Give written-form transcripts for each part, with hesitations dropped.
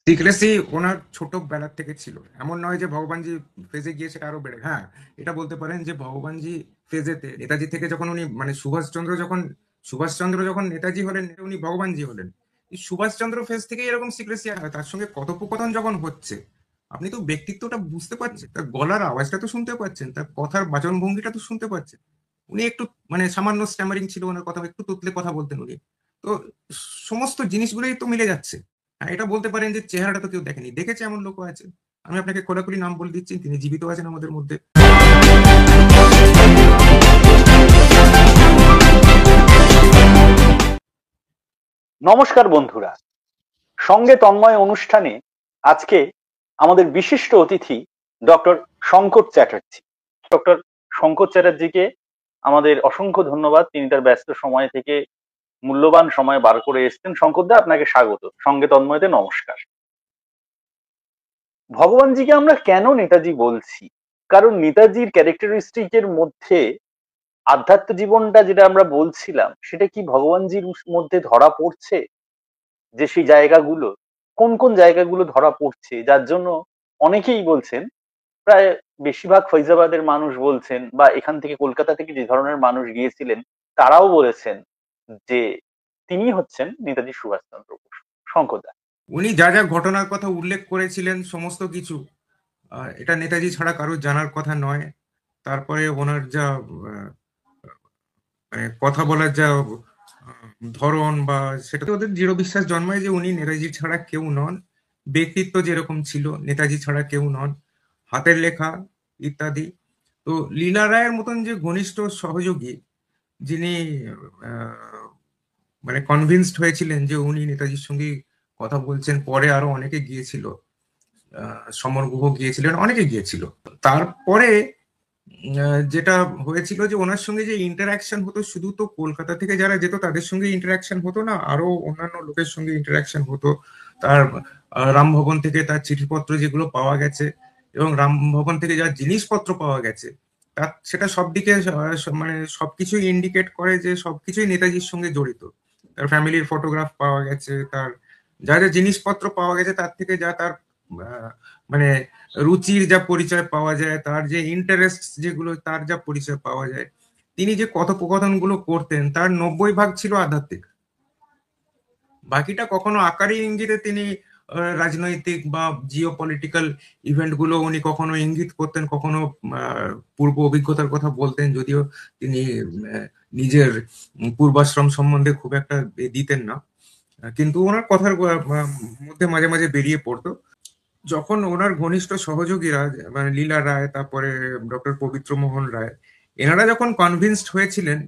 Secrecy ওনার ছোটবেলা থেকে ছিল, এমন নয় যে ভগবানজি ফেজে গিয়ে সেটা আরো বেড়ে। হ্যাঁ, এটা বলতে পারেন যে ভগবানজি ফেজেতে নেতাজি থেকে যখন উনি মানে সুভাষচন্দ্র যখন নেতাজি হলেন উনি ভগবানজি হলেন। এই সুভাষচন্দ্র ফেজ থেকে এরকম সিক্রেসি হয়, তার সঙ্গে কথোপকথন যখন হচ্ছে আপনি তো ব্যক্তিত্বটা বুঝতে পারছেন, তার গলার আওয়াজটা তো শুনতে পাচ্ছেন, তার কথার বাচন ভঙ্গিটা তো শুনতে পাচ্ছেন। উনি একটু মানে সামান্য স্ট্যামারিং ছিল ওনার কথা, একটু তুতলে কথা বলতেন উনি। তো সমস্ত জিনিসগুলোই তো মিলে যাচ্ছে। হ্যাঁ, এটা বলতে পারেন যে চেহারাটা তো কেউ দেখেনি, দেখেছে এমন লোকও আছে। আমি আপনাকে খোলাখুলি নাম বলে দিচ্ছি, তিনি জীবিত আছেন আমাদের মধ্যে। নমস্কার বন্ধুরা, সঙ্গে তন্ময় অনুষ্ঠানে আজকে আমাদের বিশিষ্ট অতিথি ডক্টর শঙ্কর চ্যাটার্জি। ডক্টর শঙ্কর চ্যাটার্জিকে আমাদের অসংখ্য ধন্যবাদ, তিনি তার ব্যস্ত সময় থেকে মূল্যবান সময় বার করে এসেছেন। শঙ্কর দা, আপনাকে স্বাগত সঙ্গে তন্ময়তে। নমস্কার। ভগবানজিকে আমরা কেন নেতাজি বলছি? কারণ নেতাজির ক্যারেক্টারিস্টিকের মধ্যে আধ্যাত্ম জীবনটা যেটা আমরা বলছিলাম, সেটা কি ভগবানজির মধ্যে ধরা পড়ছে? যে সেই জায়গাগুলো, কোন কোন জায়গাগুলো ধরা পড়ছে, যার জন্য অনেকেই বলছেন, প্রায় বেশিরভাগ ফৈজাবাদের মানুষ বলছেন, বা এখান থেকে কলকাতা থেকে যে ধরনের মানুষ গিয়েছিলেন তারাও বলেছেন যে তিনি হচ্ছেন নেতাজি সুভাষচন্দ্র বসু। শঙ্করদা। উনি যা যা ঘটনার কথা উল্লেখ করেছিলেন সমস্ত কিছু, এটা নেতাজি ছাড়া কারো জানার কথা নয়। তারপরে ওনার যা মানে কথা বলার যা ধরন, বা সেটাতে ওদের দৃঢ় বিশ্বাস জন্মায় যে উনি নেতাজি ছাড়া কেউ নন। ব্যক্তিত্ব যেরকম ছিল নেতাজি ছাড়া কেউ নন, হাতের লেখা ইত্যাদি। তো লীলা রায়ের মতন যে ঘনিষ্ঠ সহযোগী, যিনি আহ, মানে কনভিন্সড হয়েছিলেন যে উনি নেতাজির সঙ্গে কথা বলছেন, পরে আরো অনেকে গিয়েছিল, সমর গুহ গিয়েছিলেন, অনেকে গিয়েছিল। তারপরে যেটা হয়েছিল যে ওনার সঙ্গে যে ইন্টারাকশন হতো, শুধু তো কলকাতা থেকে যারা যেত তাদের সঙ্গে ইন্টারাকশন হতো না, আরো অন্যান্য লোকের সঙ্গে ইন্টারাকশন হতো। তার রামভবন থেকে তার চিঠিপত্র যেগুলো পাওয়া গেছে এবং রামভবন থেকে যা জিনিসপত্র পাওয়া গেছে, তার সেটা সব দিকে মানে সবকিছুই ইন্ডিকেট করে যে সবকিছুই নেতাজির সঙ্গে জড়িত। তার ফ্যামিলির ফটোগ্রাফ পাওয়া গেছে, তার যা যা জিনিসপত্র পাওয়া গেছে তার থেকে যা তার মানে রুচির যা পরিচয় পাওয়া যায়, তার যে ইন্টারেস্ট যেগুলো, তার যা পরিচয় পাওয়া যায়। তিনি যে কথোপকথন গুলো করতেন তার 90% ছিল আধ্যাত্মিক। বাকিটা কখনো আকারে ইঙ্গিতে তিনি রাজনৈতিক বা জিও পলিটিক্যাল ইভেন্ট গুলো উনি কখনো ইঙ্গিত করতেন, কখনো পূর্ব অভিজ্ঞতার কথা বলতেন, যদিও তিনি নিজের পূর্বাশ্রম সম্বন্ধে খুব একটা দিতেন না। কিন্তু ওনার কথার মধ্যে মাঝে মাঝে বেরিয়ে পড়তো। যখন ওনার ঘনিষ্ঠ সহযোগীরা মানে লীলা রায়, তারপরে ডক্টর পবিত্র মোহন রায়, এনারা যখন কনভিন্সড হয়েছিলেন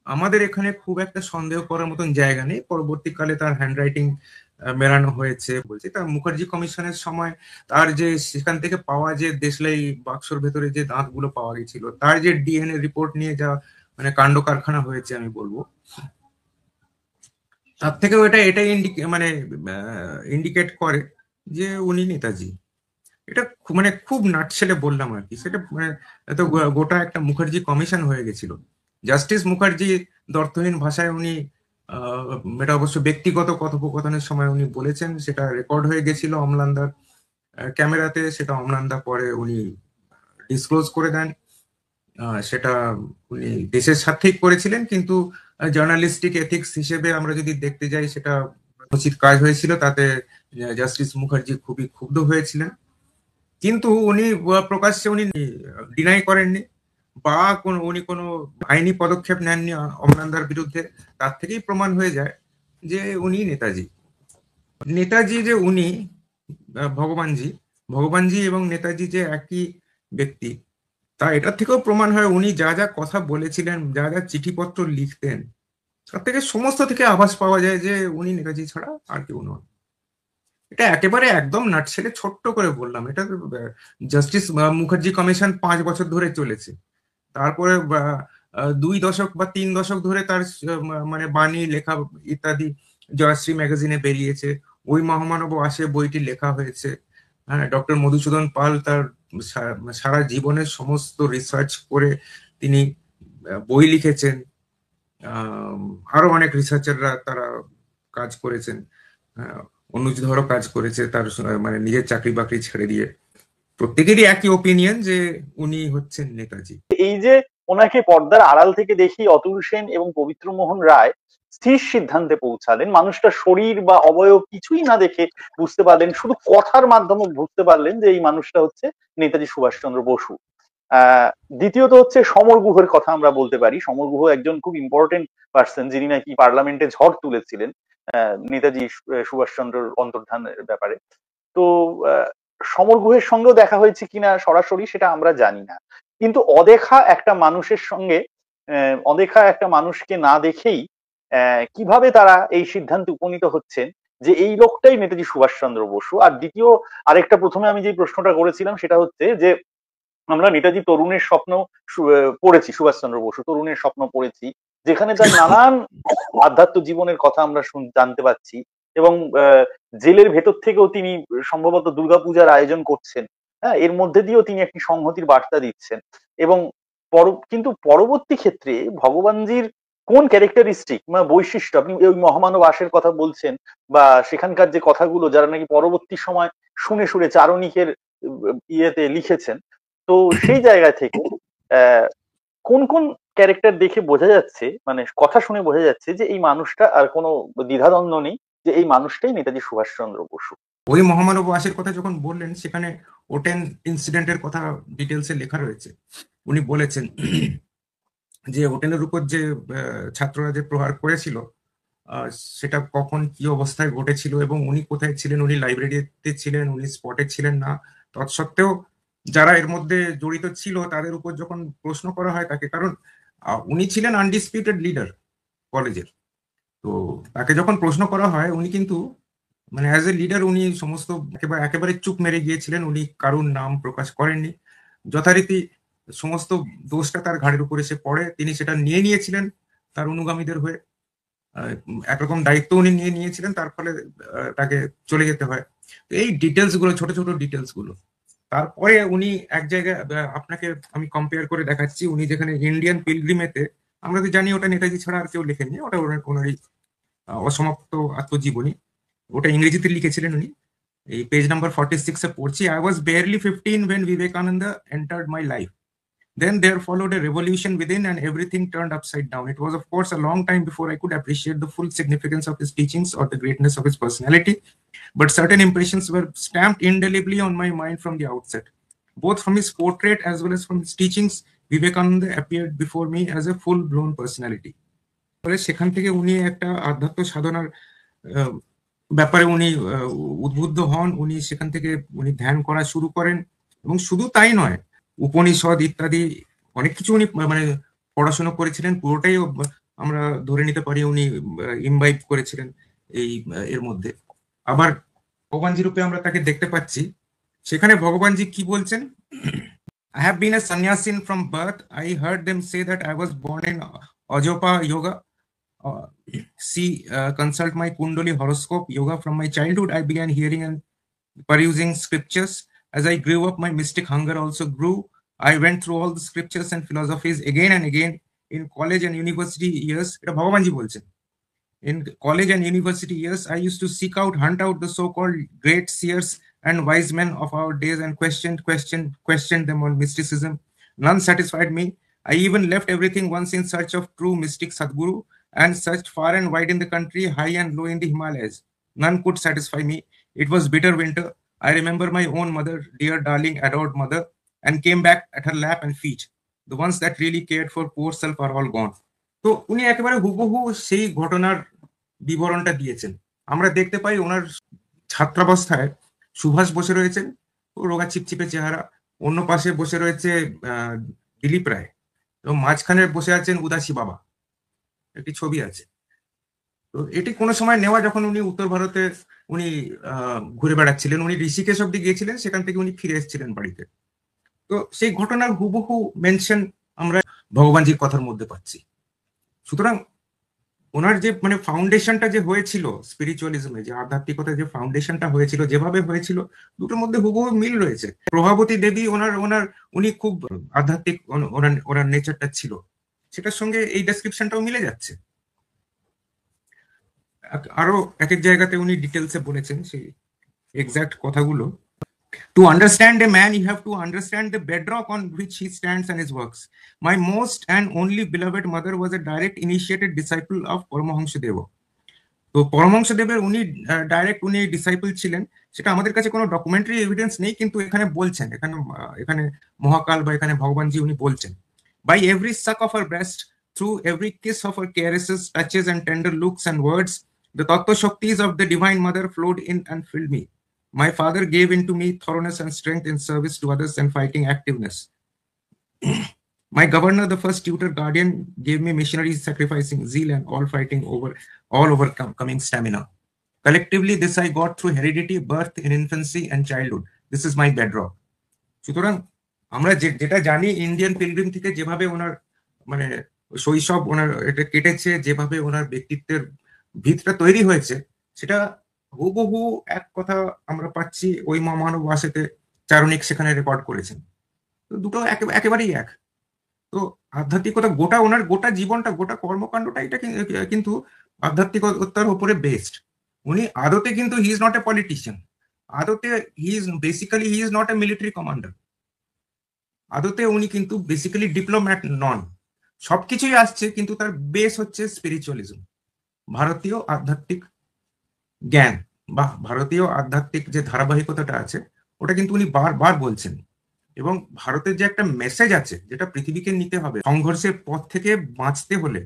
আমাদের এখানে খুব একটা সন্দেহ করার মতন জায়গা নেই, পরবর্তীকালে তার হ্যান্ডরাইটিং মেলানো হয়েছে বলছি, তার মুখার্জি কমিশনের সময় তার যে সেখান থেকে পাওয়া যে দেশলাই বাক্সর ভেতরে যে দাঁতগুলো পাওয়া গেছিল, তার যে ডিএনএ রিপোর্ট নিয়ে যা মানে কাণ্ড কারখানা হয়েছে আমি বলবো, তার থেকেও এটা মানে ইন্ডিকেট করে যে উনি নেতাজি। এটা মানে খুব নাটশেলে বললাম আর কি, সেটা মানে তো গোটা একটা মুখার্জি কমিশন হয়ে গেছিল। জাস্টিস মুখার্জি দর্থহীন ভাষায় উনি এটা অবশ্য ব্যক্তিগত কথোপকথনের সময় উনি বলেছেন, সেটা রেকর্ড হয়ে গেছিল অমলানদার ক্যামেরাতে, সেটা অমলানদা পরে উনি ডিসক্লোজ করে দেন। সেটা উনি দেশের স্বার্থেই করেছিলেন, কিন্তু জার্নালিস্টিক এথিক্স হিসেবে আমরা যদি দেখতে যাই সেটা উচিত কাজ হয়েছিল, তাতে জাস্টিস মুখার্জি খুবই ক্ষুব্ধ হয়েছিলেন। কিন্তু উনি প্রকাশ্যে উনি ডিনাই করেননি, বা উনি কোনো আইনি পদক্ষেপ নেননি অমলানদার বিরুদ্ধে। তার থেকেই প্রমাণ হয়ে যায় যে উনি নেতাজি। নেতাজি যে উনি ভগবানজি, ভগবানজি এবং নেতাজি যে একই ব্যক্তি, তা এটা থেকেও প্রমাণ হয় উনি যা যা কথা বলেছিলেন, যা যা চিঠিপত্র লিখতেন, তার থেকে সমস্ত থেকে আভাস পাওয়া যায় যে উনি নেতাজি ছাড়া আর কেউ নন। এটা একেবারে একদম নাটশেলে ছোট্ট করে বললাম। এটা জাস্টিস মুখার্জি কমিশন 5 বছর ধরে চলেছে। তারপরে 2 দশক বা 3 দশক ধরে তার মানে বাণী লেখা ইত্যাদি জয়শ্রী ম্যাগাজিনে বেরিয়েছে। ওই মহামানব আসে বইটি লেখা হয়েছে। হ্যাঁ, ডক্টর মধুসূদন পাল তার সারা জীবনের সমস্ত রিসার্চ করে তিনি বই লিখেছেন। আহ, আরো অনেক রিসার্চাররা তারা কাজ করেছেন। অনুজ ধরও কাজ করেছে তার মানে নিজের চাকরি বাকরি ছেড়ে দিয়ে। প্রত্যেকেরই একই ওপিনিয়ন যে উনি হচ্ছেন নেতাজি। এই যে ওনাকে পর্দার আড়াল থেকে দেখি অতুল সেন এবং পবিত্র মোহন রায় স্থির সিদ্ধান্তে পৌঁছালেন, মানুষটা শরীর বা অবয়ব কিছুই না দেখে বুঝতে পারলেন, শুধু কথার মাধ্যমে বুঝতে পারলেন যে এই মানুষটা হচ্ছে নেতাজি সুভাষচন্দ্র বসু। আহ দ্বিতীয়ত হচ্ছে সমর গুহের কথা আমরা বলতে পারি। সমর গুহ একজন খুব ইম্পর্টেন্ট পার্সন, যিনি নাকি পার্লামেন্টে ঝড় তুলেছিলেন নেতাজি সুভাষচন্দ্রের অন্তর্ধানের ব্যাপারে। তো সমর গুহের সঙ্গেও দেখা হয়েছে কিনা সরাসরি সেটা আমরা জানি না, কিন্তু অদেখা একটা মানুষের সঙ্গে অদেখা একটা মানুষকে না দেখেই কিভাবে তারা এই সিদ্ধান্তে উপনীত হচ্ছেন যে এই লোকটাই নেতাজি সুভাষচন্দ্র বসু। আর দ্বিতীয় আরেকটা, প্রথমে আমি যে প্রশ্নটা করেছিলাম সেটা হচ্ছে যে আমরা নেতাজি তরুণের স্বপ্ন পড়েছি, সুভাষচন্দ্র বসু তরুণের স্বপ্ন পড়েছি, যেখানে তার নানান আধ্যাত্ম জীবনের কথা আমরা জানতে পাচ্ছি। এবং জেলের ভেতর থেকেও তিনি সম্ভবত দুর্গাপূজার আয়োজন করছেন। হ্যাঁ, এর মধ্যে দিয়েও তিনি একটি সংহতির বার্তা দিচ্ছেন। এবং কিন্তু পরবর্তী ক্ষেত্রে ভগবানজির কোন ক্যারেক্টারিস্টিক বা বৈশিষ্ট্য, আপনি ওই মহামানব আশের কথা বলছেন, বা সেখানকার যে কথাগুলো যারা নাকি পরবর্তী সময় শুনে শুনে চারণিকের ইয়েতে লিখেছেন, তো সেই জায়গা থেকে আহ কোন কোন ক্যারেক্টার দেখে বোঝা যাচ্ছে, মানে কথা শুনে বোঝা যাচ্ছে যে এই মানুষটা, আর কোনো দ্বিধাদ্বন্দ্ব নেই যে এই মানুষটাই নেতাজি সুভাষচন্দ্র বসু। ওই মহামানব আশের কথা যখন বললেন, সেখানে ওটেন ইনসিডেন্টের কথা ডিটেলসে লেখা রয়েছে। উনি বলেছেন যে হোটেলের উপর যে ছাত্ররা যে প্রহার করেছিল, আহ, সেটা কখন কি অবস্থায় ঘটেছিল এবং উনি কোথায় ছিলেন। উনি লাইব্রেরিতে ছিলেন, উনি স্পটে ছিলেন না। তৎসত্ত্বেও যারা এর মধ্যে জড়িত ছিল তাদের উপর যখন প্রশ্ন করা হয় তাকে, কারণ উনি ছিলেন আনডিসপিউটেড লিডার কলেজের, তো তাকে যখন প্রশ্ন করা হয় উনি কিন্তু মানে অ্যাজ এ লিডার উনি সমস্ত একেবারে একেবারে চুপ মেরে গিয়েছিলেন। উনি কারুর নাম প্রকাশ করেননি। যথারীতি সমস্ত দোষটা তার ঘাড়ের উপর এসে পড়ে, তিনি সেটা নিয়ে নিয়েছিলেন তার অনুগামীদের হয়ে। আহ, একরকম দায়িত্ব উনি নিয়ে নিয়েছিলেন, তার ফলে তাকে চলে যেতে হয়। তো এই ডিটেলস গুলো, ছোট ছোট ডিটেলস গুলো, তারপরে উনি এক জায়গায় আপনাকে আমি কম্পেয়ার করে দেখাচ্ছি। উনি যেখানে ইন্ডিয়ান পিলগ্রিমেতে, আমরা তো জানি ওটা নেতাজি ছাড়া আর কেউ লেখেননি, ওটা ওনারই অসমাপ্ত আত্মজীবনী, ওটা ইংরেজিতে লিখেছিলেন উনি। এই পেজ নাম্বার 46-এ পড়ছি, I was barely 15 when Vivekananda entered my life. Then there followed a revolution within and everything turned upside down. It was, of course, a long time before I could appreciate the full significance of his teachings or the greatness of his personality. But certain impressions were stamped indelibly on my mind from the outset. Both from his portrait as well as from his teachings, Vivekananda appeared before me as a full-blown personality. ফলে সেখান থেকে উনি একটা আধ্যাত্ম সাধনার আহ, ব্যাপারে উনি উদ্বুদ্ধ হন। উনি সেখান থেকে উনি ধ্যান করা শুরু করেন, এবং শুধু তাই নয়, উপনিষদ ইত্যাদি অনেক কিছু উনি মানে পড়াশোনা করেছিলেন। পুরোটাই আমরা ধরে নিতে পারি উনি ইমবাইব করেছিলেন এই এর মধ্যে। আবার ভগবানজি রূপে আমরা তাকে দেখতে পাচ্ছি। সেখানে ভগবানজি কি বলছেন, I have been a sannyasin from birth. I heard them say that I was born in Ajopa yoga. Uh, consult my Kundali horoscope yoga. From my childhood, I began hearing and perusing scriptures. As I grew up, my mystic hunger also grew. I went through all the scriptures and philosophies again and again in college and university years. এটা ভগবানজি বলছেন। In college and university years, I used to seek out, hunt out the so-called great seers and wise men of our days and questioned them on mysticism. None satisfied me. I even left everything once in search of true mystic Sadguru and searched far and wide in the country, high and low in the Himalayas. None could satisfy me. It was bitter winter. I remember my own mother, dear, darling, adored mother, and came back at her lap and feet. The ones that really cared for poor self are all gone. তো উনি একেবারে হুবহু সেই ঘটনার বিবরণটা দিয়েছেন। আমরা দেখতে পাই ওনার ছাত্রাবস্থায় সুভাষ বসে রয়েছেন, রোগা চিপচিপে চেহারা। অন্য পাশে বসে রয়েছে দিলীপ রায়, এবং মাঝখানে বসে আছেন উদাসী বাবা। একটি ছবি আছে। তো এটি কোনো সময় নেওয়া, যখন উনি উত্তর ভারতে উনি ঘুরে বেড়াচ্ছিলেন, উনি ঋষিকেশ অব্দি গিয়েছিলেন, সেখান থেকে উনি ফিরে এসেছিলেন বাড়িতে। তো সেই ঘটনার হুবহু মেনশন আমরা ভগবানজির কথার মধ্যে পাচ্ছি। সুতরাং ওনার যে মানে ফাউন্ডেশনটা যে হয়েছিল স্পিরিচুয়ালিজমে, যে আধ্যাত্মিকতা যে ফাউন্ডেশনটা হয়েছিল, যেভাবে হয়েছিল, দুটোর মধ্যে হুবহু মিল রয়েছে। প্রভাবতী দেবী, ওনার ওনার উনি খুব আধ্যাত্মিক, ওনার ওনার নেচারটা ছিল, সেটার সঙ্গে এই ডেসক্রিপশনটাও মিলে যাচ্ছে। আরো এক এক জায়গাতে উনি ডিটেলসে বলেছেন সেই এক্সাক্ট কথাগুলো। To understand a man, you have to understand the bedrock on which he stands and his works. My most and only beloved mother was a direct initiated disciple of Paramahansa Deva. তো পরমহংসদেবের উনি direct উনি disciple ছিলেন, সেটা আমাদের কাছে কোনো documentary evidence নেই, কিন্তু এখানে বলছেন, এখানে মহাকাল বা এখানে ভগবানজি উনি বলছেন, by every suck of our breast, through every kiss of our caresses, touches and tender looks and words, the tattva shaktis of the divine mother flowed in and filled me. My father gave into me thoroughness and strength in service to others and fighting activeness. My governor, the first tutor guardian, gave me missionaries sacrificing zeal and all overcoming stamina. Collectively, this I got through heredity, birth in infancy and childhood. This is my bedrock. সুতরাং আমরা যেটা জানি Indian pilgrim থেকে, যেভাবে ওনার মানে শৈশব ওনার এটা কেটেছে, যেভাবে ওনার ব্যক্তিত্বের ভিতটা তৈরি হয়েছে, সেটা হুবহু এক কথা আমরা পাচ্ছি ওই মহামানব বাসেতে চারণিক সেখানে রেকর্ড করেছেন। তো দুটো একেবারেই এক। তো আধ্যাত্মিকতা গোটা ওনার গোটা জীবনটা, গোটা কর্মকাণ্ডটা এটা কিন্তু আধ্যাত্মিকতার উপরে বেসড। উনি আদতে কিন্তু he is not a politician, আদতে he is not a military commander, আদতে উনি কিন্তু বেসিক্যালি ডিপ্লোম্যাট নন। সবকিছুই আসছে, কিন্তু তার বেস হচ্ছে স্পিরিচুয়ালিজম, ভারতীয় আধ্যাত্মিক জ্ঞান বা ভারতীয় আধ্যাত্মিক যে ধারাবাহিকতাটা আছে, ওটা কিন্তু উনি বারবার বলছেন। এবং ভারতের যে একটা মেসেজ আছে, যেটা পৃথিবীকে নিতে হবে সংঘর্ষের পথ থেকে বাঁচতে হলে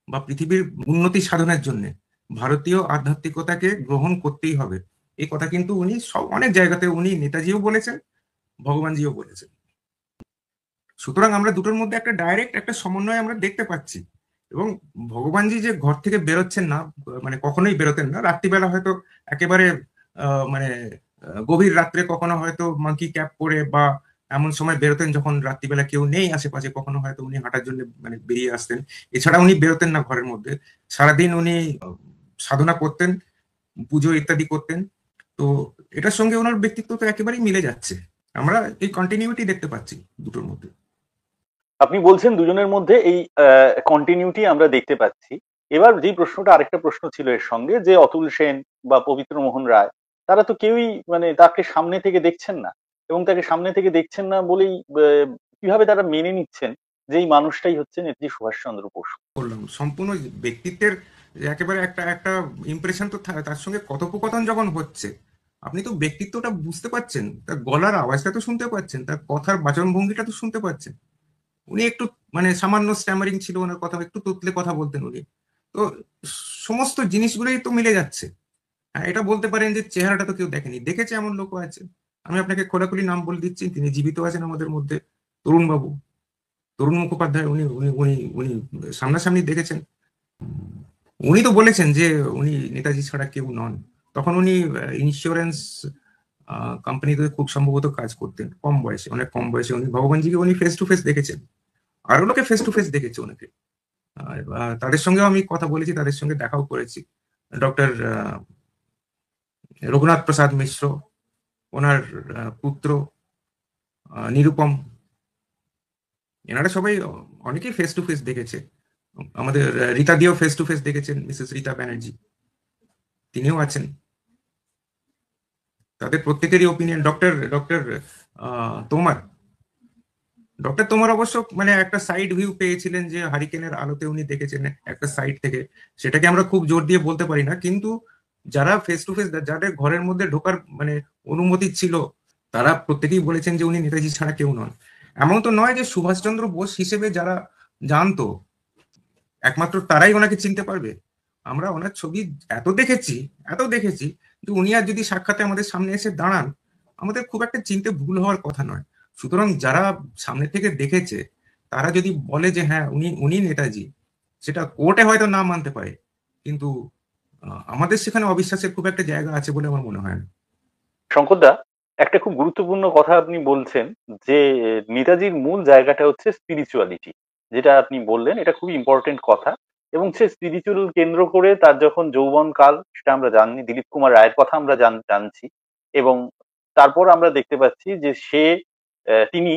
বা পৃথিবীর উন্নতি সাধনের জন্য, ভারতীয় আধ্যাত্মিকতাকে গ্রহণ করতেই হবে। এই কথা কিন্তু উনি অনেক জায়গাতে উনি নেতাজিও বলেছেন, ভগবানজিও বলেছেন। সুতরাং আমরা দুটোর মধ্যে একটা ডাইরেক্ট একটা সমন্বয় আমরা দেখতে পাচ্ছি। এবং ভগবানজি যে ঘর থেকে বেরোচ্ছেন না, মানে কখনোই বেরোতেন না, রাত্রিবেলা হয়তো একেবারে মানে গভীর রাত্রে কখনো হয়তো মাঙ্কি ক্যাপ পরে বা এমন সময় বেরোতেন যখন রাত্রিবেলা কেউ নেই আশেপাশে, কখনো হয়তো উনি হাঁটার জন্য মানে বেরিয়ে আসতেন। এছাড়া উনি বেরোতেন না ঘরের মধ্যে, সারাদিন উনি সাধনা করতেন, পুজো ইত্যাদি করতেন। তো এটার সঙ্গে ওনার ব্যক্তিত্ব তো একেবারেই মিলে যাচ্ছে, আমরা এই কন্টিনিউটি দেখতে পাচ্ছি দুটোর মধ্যে। আপনি বলছেন দুজনের মধ্যে এই কন্টিনিউটি আমরা দেখতে পাচ্ছি। এবার যে প্রশ্নটা, আরেকটা প্রশ্ন ছিল এর সঙ্গে, যে অতুল সেন বা পবিত্র মোহন রায়, তারা তো কেউই মানে তাকে সামনে থেকে দেখছেন না, এবং তাকে সামনে থেকে দেখছেন না বলেই কিভাবে তারা মেনে নিচ্ছেন যে এই মানুষটাই হচ্ছে নেতাজি সুভাষচন্দ্র বসু? বললাম সম্পূর্ণ ব্যক্তিত্বের একেবারে একটা একটা ইমপ্রেশন তো তার সঙ্গে কথোপকথন যখন হচ্ছে, আপনি তো ব্যক্তিত্বটা বুঝতে পারছেন, তার গলার আওয়াজটা তো শুনতে পাচ্ছেন, তার কথার বাচনভঙ্গিটা তো শুনতে পাচ্ছেন। উনি একটু মানে সামান্য স্ট্যামারিং ছিল ওনার কথা, একটু তুতলে কথা বলতেন উনি। তো সমস্ত জিনিসগুলোই তো মিলে যাচ্ছে। হ্যাঁ, এটা বলতে পারেন যে চেহারাটা তো কেউ দেখেনি, দেখেছে এমন লোকও আছে। আমি আপনাকে খোলাখুলি নাম বলে দিচ্ছি, তিনি জীবিত আছেন আমাদের মধ্যে। তরুণ বাবু, তরুণ মুখোপাধ্যায়, উনি উনি উনি উনি সামনাসামনি দেখেছেন। উনি তো বলেছেন যে উনি নেতাজি ছাড়া কেউ নন। তখন উনি ইন্স্যুরেন্স কোম্পানিতে খুব সম্ভবত কাজ করতেন, কম বয়সে, অনেক কম বয়সে। উনি ভগবানজিকে উনি ফেস টু ফেস দেখেছেন, আরো লোকে ফেস টু ফেস দেখেছে ওনাকে। তাদের সঙ্গেও আমি কথা বলেছি, তাদের সঙ্গে দেখাও করেছি। ডক্টর রঘুনাথ প্রসাদ মিশ্র, ওনার পুত্র নিরুপম, এনারা সবাই অনেকেই ফেস টু ফেস দেখেছে। আমাদের রীতা দিও ফেস টু ফেস দেখেছেন, মিসেস রীতা ব্যানার্জি, তিনিও আছেন। তাদের প্রত্যেকেরই ওপিনিয়ন। ডক্টর ডক্টর তোমার ডক্টর তোমার অবশ্য মানে একটা সাইড ভিউ পেয়েছিলেন, যে হারিকেনের আলোতে উনি দেখেছেন একটা সাইড থেকে, সেটাকে আমরা খুব জোর দিয়ে বলতে পারি না। কিন্তু যারা ফেস টু ফেস, যাদের ঘরের মধ্যে ঢোকার মানে অনুমতি ছিল, তারা প্রত্যেকেই বলেছেন যে উনি নেতাজি ছাড়া কেউ নন। এমন তো নয় যে সুভাষচন্দ্র বোস হিসেবে যারা জানতো একমাত্র তারাই ওনাকে চিনতে পারবে। আমরা ওনার ছবি এত দেখেছি, এত দেখেছি, কিন্তু উনি আর যদি সাক্ষাতে আমাদের সামনে এসে দাঁড়ান, আমাদের খুব একটা চিনতে ভুল হওয়ার কথা নয়। সুতরাং যারা সামনে থেকে দেখেছে, তারা যদি বলে যে হ্যাঁ উনি উনি নেতাজি, সেটা কোর্টে হয়তো না মানতে পারে, কিন্তু আমাদের সেখানে অবিশ্বাসের খুব একটা জায়গা আছে বলে আমার মনে হয় না। শঙ্করদা, একটা খুব গুরুত্বপূর্ণ কথা আপনি বলছেন, যে নেতাজির মূল জায়গাটা হচ্ছে স্পিরিচুয়ালিটি, যেটা আপনি বললেন, এটা খুবই ইম্পর্টেন্ট কথা। এবং সে স্পিরিচুয়াল কেন্দ্র করে তার যখন যৌবন কাল, সেটা আমরা জানি, দিলীপ কুমার রায়ের কথা আমরা জানছি। এবং তারপর আমরা দেখতে পাচ্ছি যে তিনি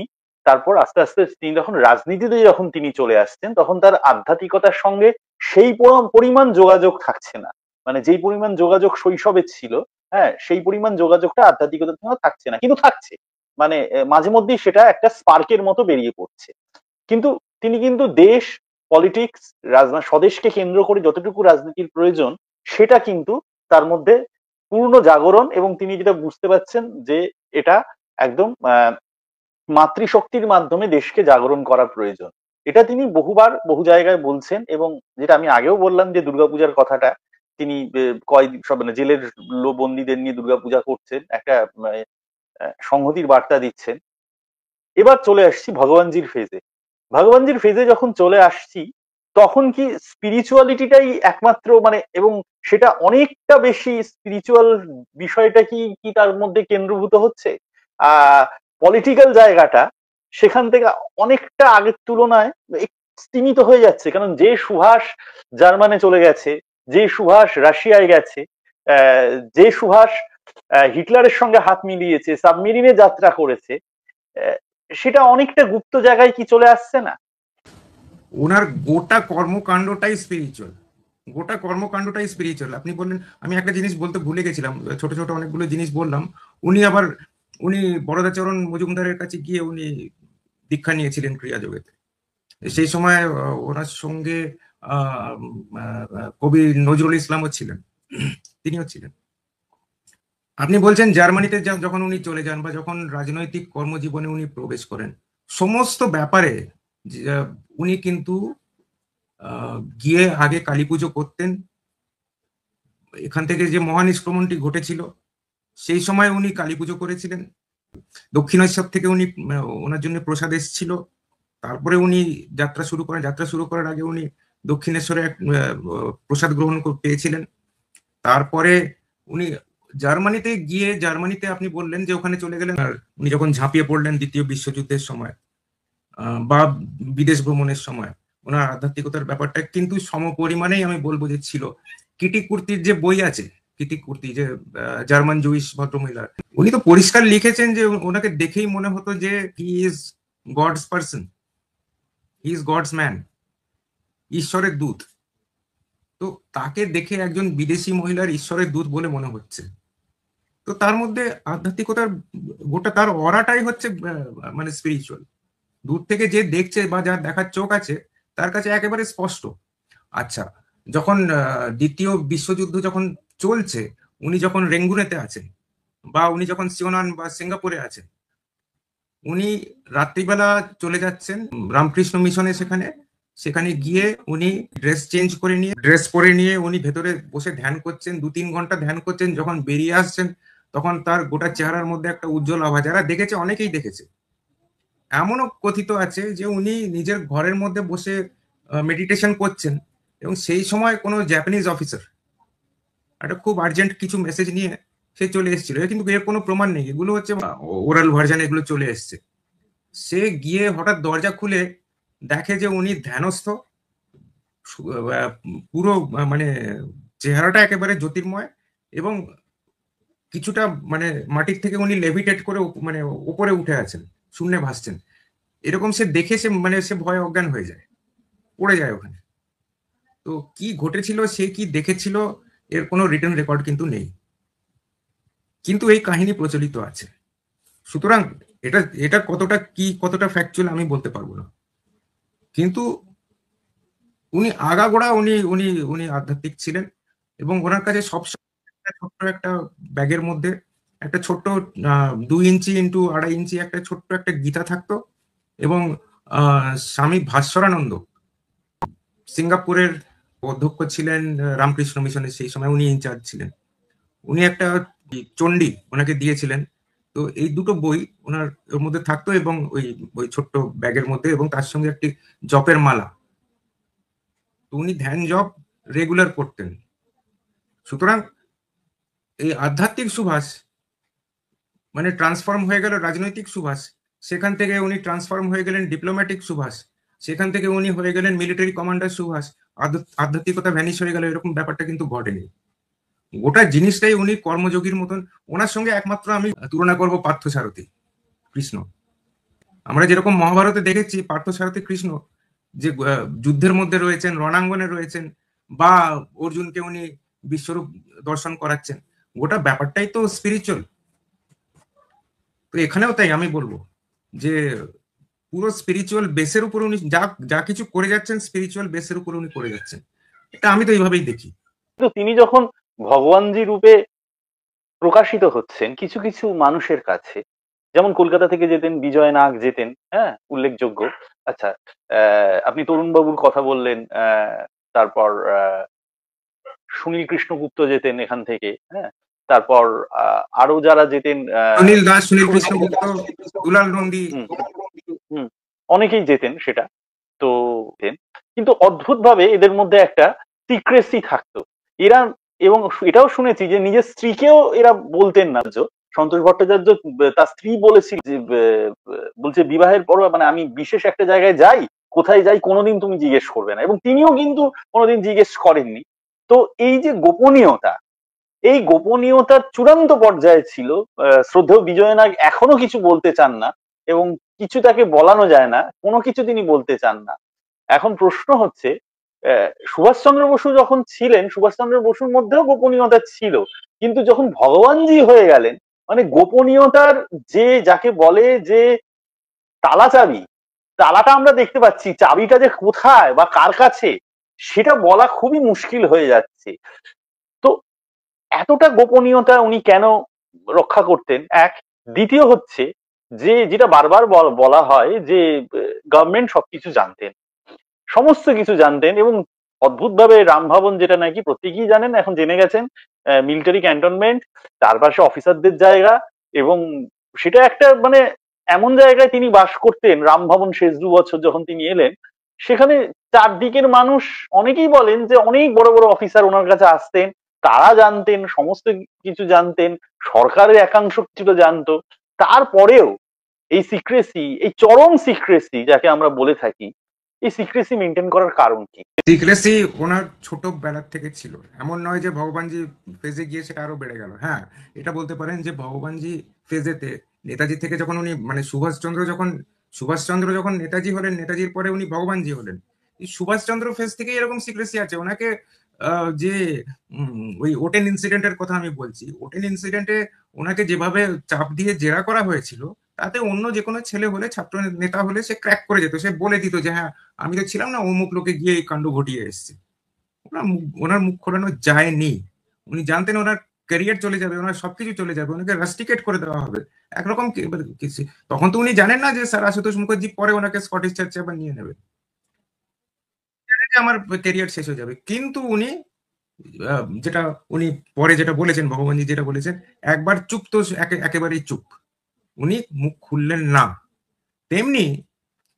তারপর আস্তে আস্তে তিনি যখন রাজনীতিতে যখন তিনি চলে আসছেন, তখন তার আধ্যাত্মিকতার সঙ্গে সেই পরিমাণ যোগাযোগ থাকছে না। মানে যেই পরিমাণ যোগাযোগ শৈশবে ছিল, হ্যাঁ, সেই পরিমাণ যোগাযোগটা আধ্যাত্মিকতার সঙ্গে থাকছে না, কিন্তু থাকছে। মানে মাঝে মধ্যেই সেটা একটা স্পার্কের মতো বেরিয়ে পড়ছে। কিন্তু তিনি কিন্তু দেশ, পলিটিক্স, স্বদেশকে কেন্দ্র করে যতটুকু রাজনীতির প্রয়োজন সেটা কিন্তু তার মধ্যে পূর্ণ জাগরণ, এবং তিনি যেটা বুঝতে পারছেন যে এটা একদম মাতৃশক্তির মাধ্যমে দেশকে জাগরণ করা প্রয়োজন। এটা তিনি বহুবার বহু জায়গায় বলছেন, এবং যেটা আমি আগেও বললাম যে দুর্গাপূজার কথাটা তিনি কয়েক সব মানে জেলের বন্দীদের নিয়ে দুর্গাপূজা করছেন, একটা সংহতির বার্তা দিচ্ছেন। এবার চলে আসছি ভগবানজির ফেজে। ভগবানজির ফেজে যখন চলে আসছি, তখন কি স্পিরিচুয়ালিটিটাই একমাত্র মানে, এবং সেটা অনেকটা বেশি স্পিরিচুয়াল বিষয়টা কি কি তার মধ্যে কেন্দ্রভূত হচ্ছে। আহ পলিটিক্যাল জায়গাটা সেখান থেকে অনেকটা আগের তুলনায় স্তীমিত হয়ে যাচ্ছে, কারণ যে সুভাষ জার্মানে চলে গেছে, যে সুভাষ রাশিয়ায় গেছে, যে সুভাষ হিটলারের সঙ্গে হাত মিলিয়েছে, সাবমেরিনে যাত্রা করেছে, সেটা অনেকটা গুপ্ত জায়গায় কি চলে আসছে না? ওনার গোটা কর্মকাণ্ডটাই স্পিরিচুয়াল, গোটা কর্মকাণ্ডটাই স্পিরিচুয়াল। আপনি বললেন, আমি একটা জিনিস বলতে ভুলে গেছিলাম, ছোট ছোট অনেকগুলো জিনিস বললাম। উনি আবার উনি বরদাচরণ মজুমদারের কাছে গিয়ে উনি দীক্ষা নিয়েছিলেন ক্রিয়াযোগেতে। সেই সময় ওনার সঙ্গে আহ, কবি নজরুল ইসলামও ছিলেন, তিনিও ছিলেন। আপনি বলছেন জার্মানিতে যখন উনি চলে যান বা যখন রাজনৈতিক কর্মজীবনে উনি প্রবেশ করেন, সমস্ত ব্যাপারে যে- উনি কিন্তু গিয়ে আগে কালী পুজো করতেন। এখান থেকে যে মহানিষ্ক্রমণটি ঘটেছিল সেই সময় উনি কালী পুজো করেছিলেন। দক্ষিণেশ্বর থেকে উনি ওনার জন্য প্রসাদ এসেছিল। তারপরে উনি যাত্রা শুরু করেন, যাত্রা শুরু করার আগে উনি দক্ষিণেশ্বরে এক প্রসাদ গ্রহণ পেয়েছিলেন। তারপরে উনি জার্মানিতে গিয়ে, জার্মানিতে আপনি বললেন যে ওখানে চলে গেলেন, আর উনি যখন ঝাঁপিয়ে পড়লেন দ্বিতীয় বিশ্বযুদ্ধের সময় বা বিদেশ ভ্রমণের সময়, ওনার আধ্যাত্মিকতার ব্যাপারটা কিন্তু সমপরিমাণেই আমি বলবো যে ছিল। কিটি কুর্তির যে বই আছে, কিটি কুর্তি যে জার্মান জুইশ ভদ্রমহিলা, উনি তো পরিষ্কার লিখেছেন যে ওনাকে দেখেই মনে হতো যে he is gods person, he is gods man, ঈশ্বরের দূত। তো তাকে দেখে একজন বিদেশি মহিলার ঈশ্বরের দূত বলে মনে হচ্ছে। তো তার মধ্যে আধ্যাত্মিকতার গোটা তার অরাটাই হচ্ছে মানে স্পিরিচুয়াল। দূর থেকে যে দেখছে বা যার দেখার চোখ আছে তার কাছে একেবারে স্পষ্ট। আচ্ছা, যখন দ্বিতীয় বিশ্বযুদ্ধ যখন চলছে, উনি যখন রেঙ্গুনেতে আছেন বা উনি যখন সিওনান বা সিঙ্গাপুরে আছেন, উনি রাত্রিবেলা চলে যাচ্ছেন রামকৃষ্ণ মিশনে, সেখানে সেখানে গিয়ে উনি ড্রেস চেঞ্জ করে নিয়ে, ড্রেস পরে নিয়ে উনি ভেতরে বসে ধ্যান করছেন, 2-3 ঘন্টা ধ্যান করছেন। যখন বেরিয়ে আসছেন তখন তার গোটা চেহারার মধ্যে একটা উজ্জ্বল আভা, যারা দেখেছে অনেকেই দেখেছে। এমনও কথিত আছে যে উনি নিজের ঘরের মধ্যে বসে মেডিটেশন করছেন, এবং সেই সময় কোনো জাপানিজ অফিসার একটা খুব আর্জেন্ট কিছু মেসেজ নিয়ে সে চলে এসেছিল, কিন্তু এর কোনো প্রমাণ নেই, এগুলো হচ্ছে ওরাল ভার্জন, এগুলো চলে এসছে। সে গিয়ে হঠাৎ দরজা খুলে দেখে যে উনি ধ্যানস্থ, পুরো মানে চেহারাটা একেবারে জ্যোতির্ময়, এবং কিছুটা মানে মাটির থেকে উনি লেভিটেট করে মানে উপরে উঠে আছেন, শূন্যে ভাসছেন। এরকম সে দেখে সে মানে সে ভয়ে অজ্ঞান হয়ে যায়, পড়ে যায় ওখানে। তো কি ঘটেছিল, সে কি দেখেছিল, এর কোনো রিটেন রেকর্ড কিন্তু নেই, কিন্তু এই কাহিনী প্রচলিত আছে। সুতরাং এটা এটা কতটা কি কতটা ফ্যাকচুয়াল আমি বলতে পারবো না, কিন্তু উনি আগাগোড়া উনি উনি উনি আধ্যাত্মিক ছিলেন। এবং ওনার কাছে সবসময় একটা ছোট্ট একটা ব্যাগের মধ্যে একটা ছোট্ট 2 ইঞ্চি ইন্টু 2.5 ইঞ্চি একটা ছোট্ট একটা গীতা থাকতো। এবং স্বামী ভাস্বরানন্দ সিঙ্গাপুরের অধ্যক্ষ ছিলেন রামকৃষ্ণ মিশনের, সেই সময় উনি ইনচার্জ ছিলেন। উনি একটা চণ্ডী ওনাকে দিয়েছিলেন। তো এই দুটো বই ওনার ওর মধ্যে থাকতো, এবং ওই ওই ছোট্ট ব্যাগের মধ্যে, এবং তার সঙ্গে একটি জপের মালা। তো উনি ধ্যান জপ রেগুলার করতেন। সুতরাং এই আধ্যাত্মিক সুভাষ মানে ট্রান্সফর্ম হয়ে গেল রাজনৈতিক সুভাষ, সেখান থেকে উনি ট্রান্সফর্ম হয়ে গেলেন ডিপ্লোম্যাটিক সুভাষ, সেখান থেকে উনি হয়ে গেলেন মিলিটারি কমান্ডার সুভাষ। আধ্যাত্মিকতা ভ্যানিশ হয়ে গেল, এরকম ব্যাপারটা কিন্তু ঘটেনি। গোটা জিনিসটাই উনি কর্মযোগীর মতন। ওনার সঙ্গে একমাত্র আমি তুলনা করব পার্থসারথী কৃষ্ণ। আমরা যেরকম মহাভারতে দেখেছি পার্থসারথী কৃষ্ণ যে যুদ্ধের মধ্যে রয়েছেন, রণাঙ্গনে রয়েছেন, বা অর্জুনকে উনি বিশ্বরূপ দর্শন করাচ্ছেন, গোটা ব্যাপারটাই তো স্পিরিচুয়াল। তো এখানেও তাই আমি বলবো যে পুরো স্পিরিচুয়াল বেসের উপর উনি যা যা কিছু করে যাচ্ছেন, স্পিরিচুয়াল বেসের উপর উনি করে যাচ্ছেন। এটা আমি তো এইভাবেই দেখি। তো তিনি যখন ভগবানজি রূপে প্রকাশিত হচ্ছেন কিছু কিছু মানুষের কাছে, যেমন কলকাতা থেকে যেতেন বিজয় নাগ যেতেন, হ্যাঁ উল্লেখযোগ্য। আচ্ছা, আপনি তরুণ বাবুর কথা বললেন, তারপর সুনীল কৃষ্ণগুপ্ত যেতেন এখান থেকে, হ্যাঁ। তারপর আরো যারা যেতেন, সুনীল দাস, সুনীল কৃষ্ণগুপ্ত, দুলাল নন্দী, হুম, হুম, অনেকেই যেতেন সেটা। তো কিন্তু অদ্ভুত ভাবে এদের মধ্যে একটা সিক্রেসি থাকতো। এরা, এবং এটাও শুনেছি যে নিজের স্ত্রীকেও এরা বলতেন না। সন্তোষ ভট্টাচার্য তার স্ত্রী বলেছিল যে বলছে বিবাহের পর মানে আমি বিশেষ একটা জায়গায় যাই, কোথায় যাই কোনোদিন তুমি জিজ্ঞেস করবে না, এবং তিনিও কিন্তু কোনোদিন জিজ্ঞেস করেননি। তো এই যে গোপনীয়তা, এই গোপনীয়তার চূড়ান্ত পর্যায়ে ছিল। শ্রদ্ধেয় বিজয়নাগ এখনো কিছু বলতে চান না, এবং কিছু তাকে বলানো যায় না, কোনো কিছু তিনি বলতে চান না। এখন প্রশ্ন হচ্ছে, সুভাষচন্দ্র বসু যখন ছিলেন, সুভাষচন্দ্র বসুর মধ্যেও গোপনীয়তা ছিল, কিন্তু যখন ভগবানজি হয়ে গেলেন, মানে গোপনীয়তার যে যাকে বলে যে তালা চাবি, তালাটা আমরা দেখতে পাচ্ছি, চাবিটা যে কোথায় বা কার কাছে সেটা বলা খুবই মুশকিল হয়ে যাচ্ছে। তো এতটা গোপনীয়তা উনি কেন রক্ষা করতেন, এক। দ্বিতীয় হচ্ছে যে যেটা বারবার বলা হয় যে গভর্নমেন্ট সবকিছু জানতেন, সমস্ত কিছু জানতেন, এবং অদ্ভুতভাবে রামভবন যেটা নাকি প্রত্যেকেই জানেন এখন জেনে গেছেন, মিলিটারি ক্যান্টনমেন্ট, তার পাশে অফিসারদের জায়গা, এবং সেটা একটা মানে এমন জায়গায় তিনি বাস করতেন। রামভবন শেষ 2 বছর যখন তিনি এলেন, সেখানে চারদিকের মানুষ অনেকেই বলেন যে অনেক বড় বড় অফিসার ওনার কাছে আসতেন, তারা জানতেন, সমস্ত কিছু জানতেন, সরকারের একাংশ কিছুটা জানতো। তারপরেও এই সিক্রেসি, এই চরম সিক্রেসি যাকে আমরা বলে থাকি, এই সিক্রেসি মেনটেন করার কারণ কি? সিক্রেসি ওনার ছোটবেলার থেকে ছিল, এমন নয় যে ভগবানজি ফেজে গিয়ে সেটা আরো বেড়ে গেল। হ্যাঁ, এটা বলতে পারেন যে ভগবানজি ফেজেতে নেতাজি থেকে যখন উনি মানে সুভাষচন্দ্র যখন নেতাজি হলেন, নেতাজির পরে উনি ভগবানজি হলেন, এই সুভাষচন্দ্র ফেজ থেকে এরকম সিক্রেসি আছে ওনাকে। যে ওই ওটেন ইনসিডেন্টের কথা আমি বলছি, ওটেন ইনসিডেন্টে ওনাকে যেভাবে চাপ দিয়ে জেরা করা হয়েছিল, তাতে অন্য যে কোনো ছেলে হলে, ছাত্র নেতা হলে, সে ক্র্যাক করে যেত, সে বলে দিত যে হ্যাঁ আমি তো ছিলাম না, অমুক লোকে গিয়ে এই কাণ্ড ঘটিয়ে এসছে। ওনার মুখ খোলানো যায়নি। উনি জানতেন ওনার ক্যারিয়ার চলে যাবে, ওনার সবকিছু চলে যাবে, ওনাকে রাস্টিকেট করে দেওয়া হবে একরকম তখন তো উনি জানেন না যে স্যার আশুতোষ মুখার্জি পরে ওনাকে স্কটিশ চার্চে আবার নিয়ে নেবে, আমার ক্যারিয়ার শেষ হয়ে যাবে। কিন্তু উনি যেটা উনি পরে যেটা বলেছেন, ভগবানজি যেটা বলেছেন, একবার চুপ তো একেবারেই চুপ, উনি মুখ খুললেন না। তেমনি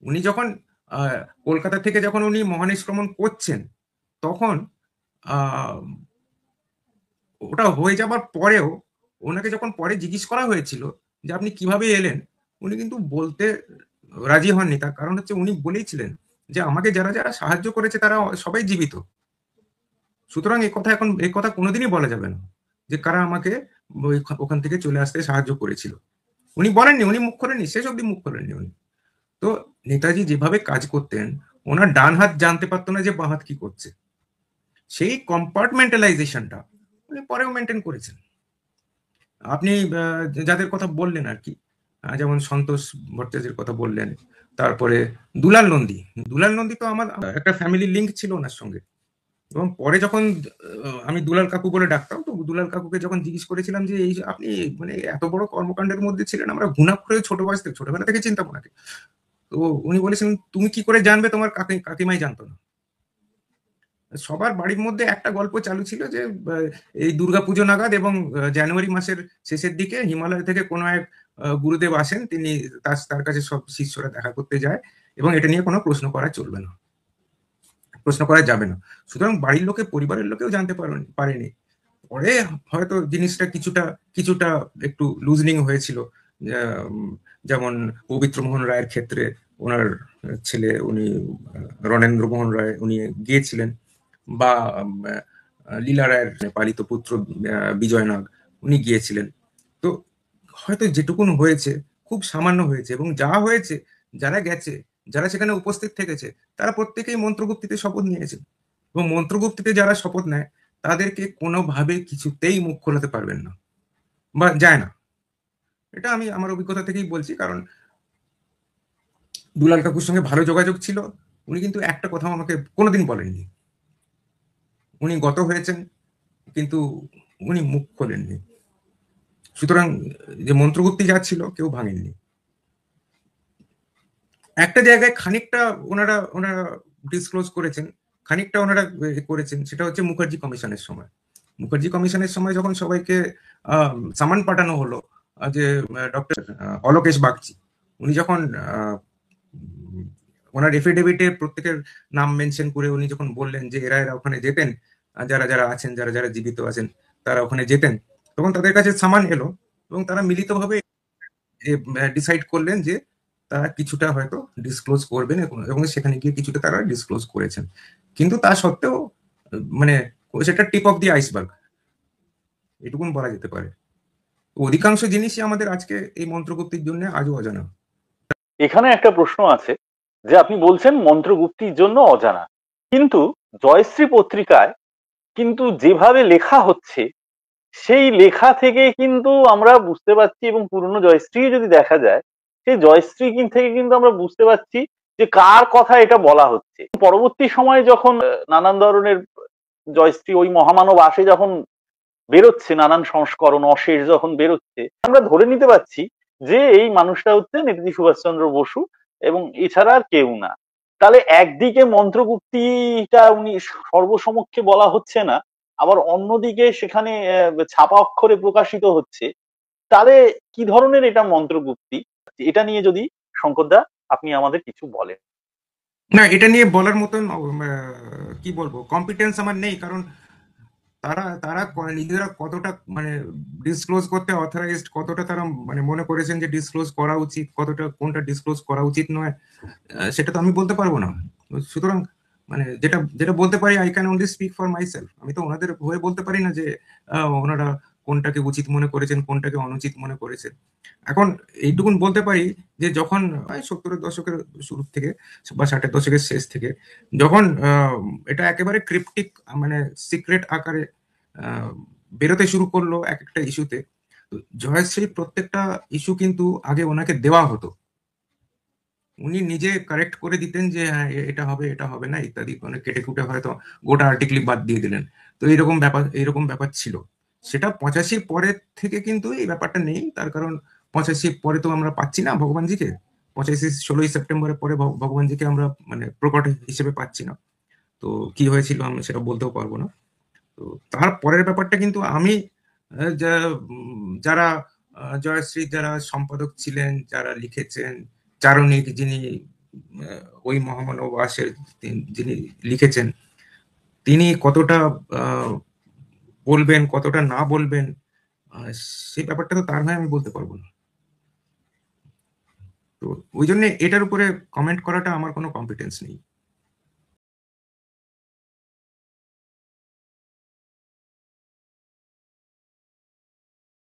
উনি যখন আহ, কলকাতা থেকে যখন উনি মহানিষ্ক্রমণ করছেন, তখন আহ, ওটা হয়ে যাবার পরেও ওনাকে যখন পরে জিজ্ঞেস করা হয়েছিল যে আপনি কিভাবে এলেন, উনি কিন্তু বলতে রাজি হননি। তার কারণ হচ্ছে উনি বলেইছিলেন যে আমাকে যারা যারা সাহায্য করেছে তারা সবাই জীবিত, সুতরাং এই কথা কোনোদিনই বলা যাবে না যে কারা আমাকে ওখান থেকে চলে আসতে সাহায্য করেছিল। উনি বলেননি, উনি মুখ খোলেননি, শেষ অব্দি মুখ খোলেননি উনি। তো নেতাজি যেভাবে কাজ করতেন, ওনার ডান হাত জানতে পারতো না যে বাঁ হাত কি করছে, সেই কম্পার্টমেন্টালাইজেশনটা উনি পরেও মেনটেন করেছেন। আপনি যাদের কথা বললেন আর কি, যেমন সন্তোষ ভট্টাচার্যের কথা বললেন, তারপরে দুলাল নন্দী। দুলাল নন্দী তো আমার একটা ফ্যামিলি লিঙ্ক ছিল ওনার সঙ্গে। এবং পরে যখন আমি দুলাল কাকু বলে ডাকতাম, তো দুলাল কাকুকে যখন জিজ্ঞেস করেছিলাম যে এই যে আপনি মানে এত বড় কর্মকাণ্ডের মধ্যে ছিলেন, আমরা ঘুণাক্ষরে করে ছোটবেলা থেকে চিন্তা আপনাকে, তো উনি বলেছেন তুমি কি করে জানবে, তোমার কাকিমাই জানতো না। সবার বাড়ির মধ্যে একটা গল্প চালু ছিল যে এই দুর্গাপুজো নাগাদ এবং জানুয়ারি মাসের শেষের দিকে হিমালয় থেকে কোনো এক গুরুদেব আসেন, তিনি তার কাছে সব শিষ্যরা দেখা করতে যায়, এবং এটা নিয়ে কোনো প্রশ্ন করা চলবে না, প্রশ্ন করা যাবে না। সুতরাং বাড়ির লোকে, পরিবারের লোকেও জানতে পারেনি। পরে হয়তো জিনিসটা কিছুটা কিছুটা একটু লুজনিং হয়েছিল। যেমন পবিত্র মোহন রায়ের ক্ষেত্রে ওনার ছেলে উনি রণেন্দ্র মোহন রায় উনি গিয়েছিলেন, বা লীলা রায়ের পালিত পুত্র বিজয় নাগ উনি গিয়েছিলেন। তো হয়তো যেটুকুন হয়েছে খুব সামান্য হয়েছে, এবং যা হয়েছে, যারা গেছে, যারা সেখানে উপস্থিত থেকেছে, তারা প্রত্যেকেই মন্ত্রগুপ্তিতে শপথ নিয়েছে, এবং মন্ত্রগুপ্তিতে যারা শপথ নেয় তাদেরকে কোনোভাবে কিছুতেই মুখ খোলাতে পারবেন না বা যায় না। এটা আমি আমার অভিজ্ঞতা থেকেই বলছি, কারণ দুলাল কাকুর সঙ্গে ভালো যোগাযোগ ছিল। উনি কিন্তু একটা কথাও আমাকে কোনোদিন বলেননি। উনি গত হয়েছেন, কিন্তু উনি মুখ খোলেননি। সুতরাং যে মন্ত্রগুপ্তি যা ছিল কেউ ভাঙেননি। একটা জায়গায় খানিকটা ওনারা ওনারা ডিসক্লোজ করেছেন, খানিকটা ওনারা করেছেন, সেটা হচ্ছে মুখার্জি কমিশনের সময়। মুখার্জি কমিশনের সময় যখন সবাইকে সামান পাঠানো হলো, যে ডক্টর অলোকেশ বাগচি, উনি যখন ওনার এফিডেভিটে প্রত্যেকের নাম মেনশন করে উনি যখন বললেন যে এরা এরা ওখানে যেতেন, যারা যারা আছেন, যারা যারা জীবিত আছেন তারা ওখানে যেতেন, তখন তাদের কাছে সামান এলো এবং তারা মিলিতভাবে ডিসাইড করলেন যে তারা কিছুটা হয়তো ডিসক্লোজ করবেন, এবং সেখানে গিয়ে কিছুটা তারা ডিসক্লোজ করেছেন। কিন্তু তা সত্ত্বেও মানে সেটা টিপ অফ দি আইসবার্গ, এটুকুন বলা যেতে পারে। অধিকাংশ জিনিসই আমাদের আজকে এই মন্ত্রগুপ্তির জন্য আজও অজানা। এখানে একটা প্রশ্ন আছে যে আপনি বলছেন মন্ত্রগুপ্তির জন্য অজানা, কিন্তু জয়শ্রী পত্রিকায় কিন্তু যেভাবে লেখা হচ্ছে সেই লেখা থেকে কিন্তু আমরা বুঝতে পারছি, এবং পুরনো জয়শ্রী যদি দেখা যায় সেই জয়শ্রী থেকে কিন্তু আমরা বুঝতে পারছি যে কার কথা এটা বলা হচ্ছে। পরবর্তী সময়ে যখন নানান ধরনের জয়শ্রী ওই মহামানব আসে যখন বেরোচ্ছে, নানান সংস্করণ অশেষ যখন বেরোচ্ছে, আমরা ধরে নিতে পারছি যে এই মানুষটা হচ্ছে নেতাজি সুভাষচন্দ্র বসু এবং এছাড়া আর কেউ না। তাহলে একদিকে মন্ত্রগুপ্তিটা উনি সর্বসমক্ষে বলা হচ্ছে না, আবার অন্যদিকে সেখানে ছাপা অক্ষরে প্রকাশিত হচ্ছে। তাহলে কি ধরনের এটা মন্ত্রগুপ্তি, এটা নিয়ে যদি শঙ্করদা আপনি আমাদের কিছু বলেন। না, এটা নিয়ে বলার মতন কি বলবো, কম্পিটেন্স আমার নেই। কারণ তারা তারা নিজেরা কতটা মানে ডিসক্লোজ করতে অথরাইজড, কতটা তারা মানে মনে করেছেন যে ডিসক্লোজ করা উচিত, কতটা কোনটা ডিসক্লোজ করা উচিত নয়, সেটা তো আমি বলতে পারবো না। সুতরাং মানে যেটা যেটা বলতে পারি, I can only speak for my self. আমি তো ওনাদের হয়ে বলতে পারি না যে ওনারা কোনটাকে উচিত মনে করেছেন, কোনটাকে অনুচিত মনে করেছেন। এখন এইটুকুন বলতে পারি যে যখন 70-এর দশকের শুরু থেকে বা 60-এর দশকের শেষ থেকে যখন এটা একেবারে ক্রিপ্টিক মানে সিক্রেট আকারে আহ, বেরোতে শুরু করলো এক একটা ইস্যুতে, জয়শ্রী প্রত্যেকটা ইস্যু কিন্তু আগে ওনাকে দেওয়া হতো, উনি নিজে কারেক্ট করে দিতেন যে হ্যাঁ এটা হবে, এটা হবে না ইত্যাদি, মানে কেটে কুটে হয়তো গোটা আর্টিকেলই বাদ দিয়ে দিলেন। তো এইরকম ব্যাপার ছিল। সেটা 85 পরের থেকে কিন্তু এই ব্যাপারটা নেই। তার কারণ 85 পরে তো আমরা পাচ্ছি না ভগবানজিকে। 85 16ই সেপ্টেম্বরের পরে ভগবানজিকে আমরা মানে প্রকট হিসেবে পাচ্ছি না। তো কি হয়েছিল আমি সেটা বলতেও পারবো না। তো তার পরের ব্যাপারটা কিন্তু আমি যারা জয়শ্রী যারা সম্পাদক ছিলেন, যারা লিখেছেন, চারণিক যিনি ওই মহামানব আসের যিনি লিখেছেন, তিনি কতটা আহ, বলবেন কতটা না বলবেন, আহ, সেই ব্যাপারটা তো তার হয়ে আমি বলতে পারবো না। তো ওই জন্য এটার উপরে কমেন্ট করাটা আমার কোনো কম্পিটেন্স নেই।